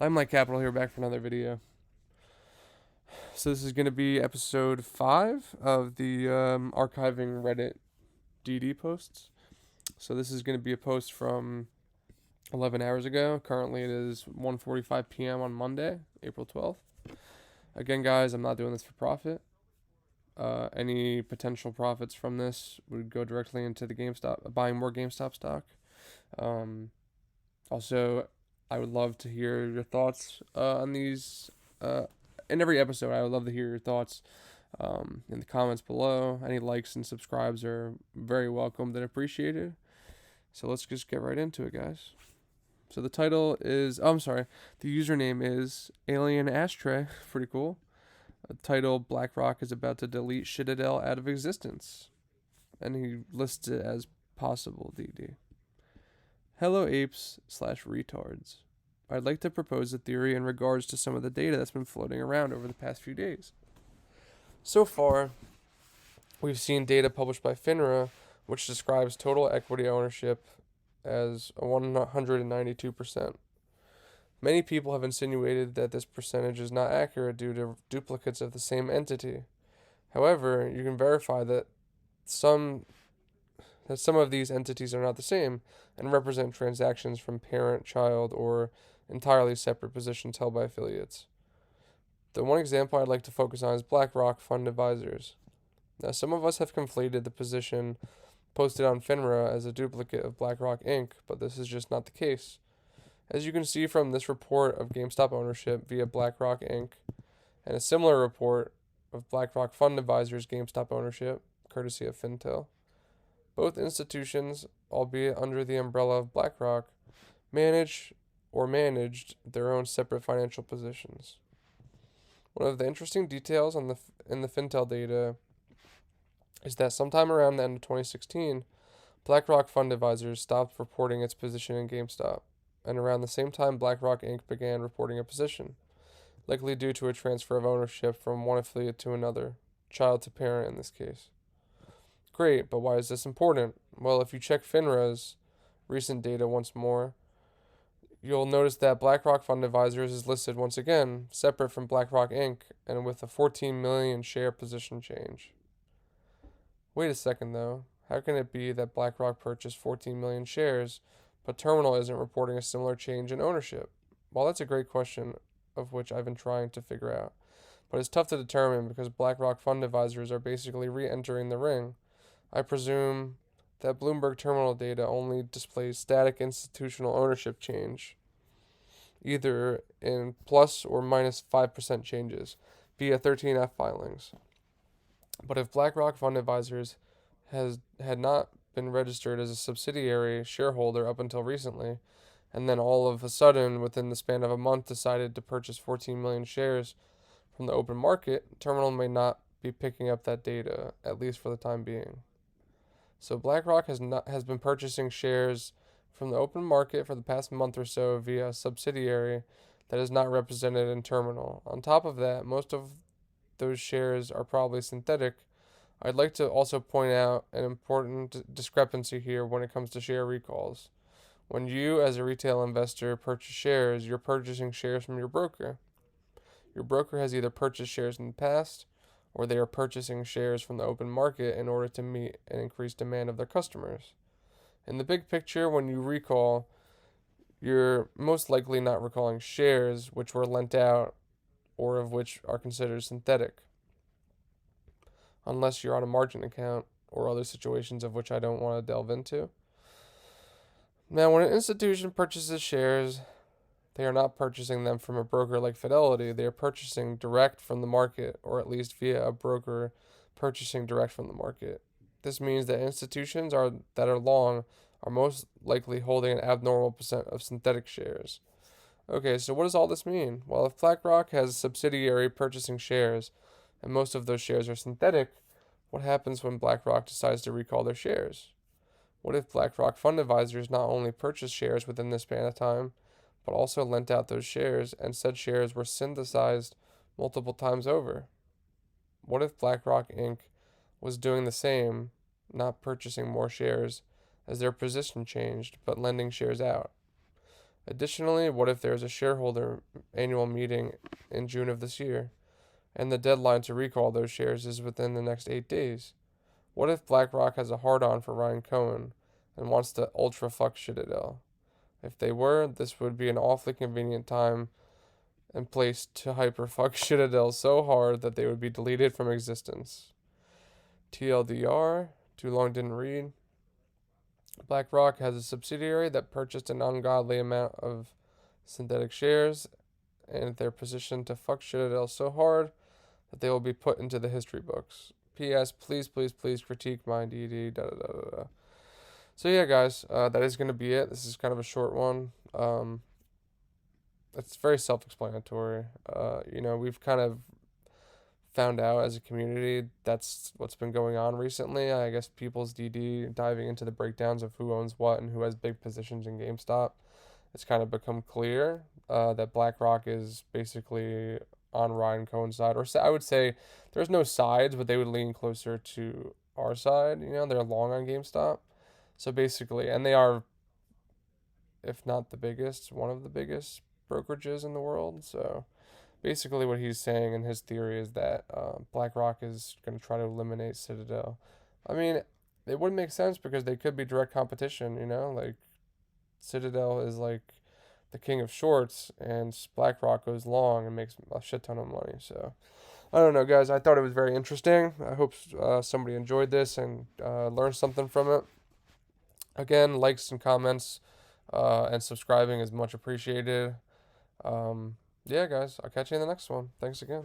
I'm Mike Capital here, back for another video. So this is going to be episode 5 of the archiving Reddit DD posts. So this is going to be a post from 11 hours ago. Currently it is 1:45 p.m. on Monday, April 12th. Again, guys, I'm not doing this for profit. Any potential profits from this would go directly into the GameStop, buying more GameStop stock. Also, I would love to hear your thoughts on these. In every episode, I would love to hear your thoughts in the comments below. Any likes and subscribes are very welcomed and appreciated. So let's just get right into it, guys. So the title is, the username is Alien Ashtray. Pretty cool. Title: BlackRock is about to delete Shitadel out of existence. And he lists it as possible DD. Hello apes/retards. I'd like to propose a theory in regards to some of the data that's been floating around over the past few days. So far, we've seen data published by FINRA, which describes total equity ownership as 192%. Many people have insinuated that this percentage is not accurate due to duplicates of the same entity. However, you can verify that some of these entities are not the same and represent transactions from parent, child, or entirely separate positions held by affiliates. The one example I'd like to focus on is BlackRock Fund Advisors. Now, some of us have conflated the position posted on FINRA as a duplicate of BlackRock Inc., but this is just not the case. As you can see from this report of GameStop ownership via BlackRock Inc., and a similar report of BlackRock Fund Advisors GameStop ownership, courtesy of Fintel, both institutions, albeit under the umbrella of BlackRock, managed their own separate financial positions. One of the interesting details in the Fintel data is that sometime around the end of 2016, BlackRock Fund Advisors stopped reporting its position in GameStop, and around the same time BlackRock Inc. began reporting a position, likely due to a transfer of ownership from one affiliate to another, child to parent in this case. Great, but why is this important? Well, if you check FINRA's recent data once more, you'll notice that BlackRock Fund Advisors is listed once again, separate from BlackRock Inc., and with a 14 million share position change. Wait a second though, how can it be that BlackRock purchased 14 million shares, but Terminal isn't reporting a similar change in ownership? Well, that's a great question, of which I've been trying to figure out. But it's tough to determine because BlackRock Fund Advisors are basically re-entering the ring. I presume that Bloomberg Terminal data only displays static institutional ownership change, either in plus or minus 5% changes, via 13F filings. But if BlackRock Fund Advisors had not been registered as a subsidiary shareholder up until recently, and then all of a sudden, within the span of a month, decided to purchase 14 million shares from the open market, Terminal may not be picking up that data, at least for the time being. So BlackRock has been purchasing shares from the open market for the past month or so via a subsidiary that is not represented in Terminal. On top of that, most of those shares are probably synthetic. I'd like to also point out an important discrepancy here when it comes to share recalls. When you, as a retail investor, purchase shares, you're purchasing shares from your broker. Your broker has either purchased shares in the past, or they are purchasing shares from the open market in order to meet an increased demand of their customers. In the big picture, when you recall, you're most likely not recalling shares which were lent out or of which are considered synthetic, unless you're on a margin account or other situations of which I don't want to delve into. Now, when an institution purchases shares, they are not purchasing them from a broker like Fidelity. They are purchasing direct from the market, or at least via a broker purchasing direct from the market. This means that institutions that are long are most likely holding an abnormal percent of synthetic shares. Okay, so what does all this mean? Well, if BlackRock has a subsidiary purchasing shares, and most of those shares are synthetic, what happens when BlackRock decides to recall their shares? What if BlackRock Fund Advisors not only purchased shares within this span of time, but also lent out those shares, and said shares were synthesized multiple times over? What if BlackRock Inc. was doing the same, not purchasing more shares as their position changed, but lending shares out? Additionally, what if there's a shareholder annual meeting in June of this year, and the deadline to recall those shares is within the next 8 days? What if BlackRock has a hard-on for Ryan Cohen and wants to ultra-fuck Shitadel? If they were, this would be an awfully convenient time and place to hyper-fuck Shitadel so hard that they would be deleted from existence. TLDR, too long didn't read. BlackRock has a subsidiary that purchased an ungodly amount of synthetic shares, and they're positioned to fuck Shitadel so hard that they will be put into the history books. P.S. Please, please, please critique my DD. Da da da da da. So yeah, guys, that is gonna be it. This is kind of a short one. It's very self-explanatory. We've kind of found out as a community that's what's been going on recently. I guess people's DD diving into the breakdowns of who owns what and who has big positions in GameStop. It's kind of become clear that BlackRock is basically on Ryan Cohen's side, or I would say there's no sides, but they would lean closer to our side. They're long on GameStop. So basically, and they are, if not the biggest, one of the biggest brokerages in the world. So basically what he's saying in his theory is that BlackRock is going to try to eliminate Citadel. I mean, it wouldn't make sense because they could be direct competition, like Citadel is like the king of shorts and BlackRock goes long and makes a shit ton of money. So I don't know, guys. I thought it was very interesting. I hope somebody enjoyed this and learned something from it. Again, likes and comments and subscribing is much appreciated. Yeah, guys, I'll catch you in the next one. Thanks again.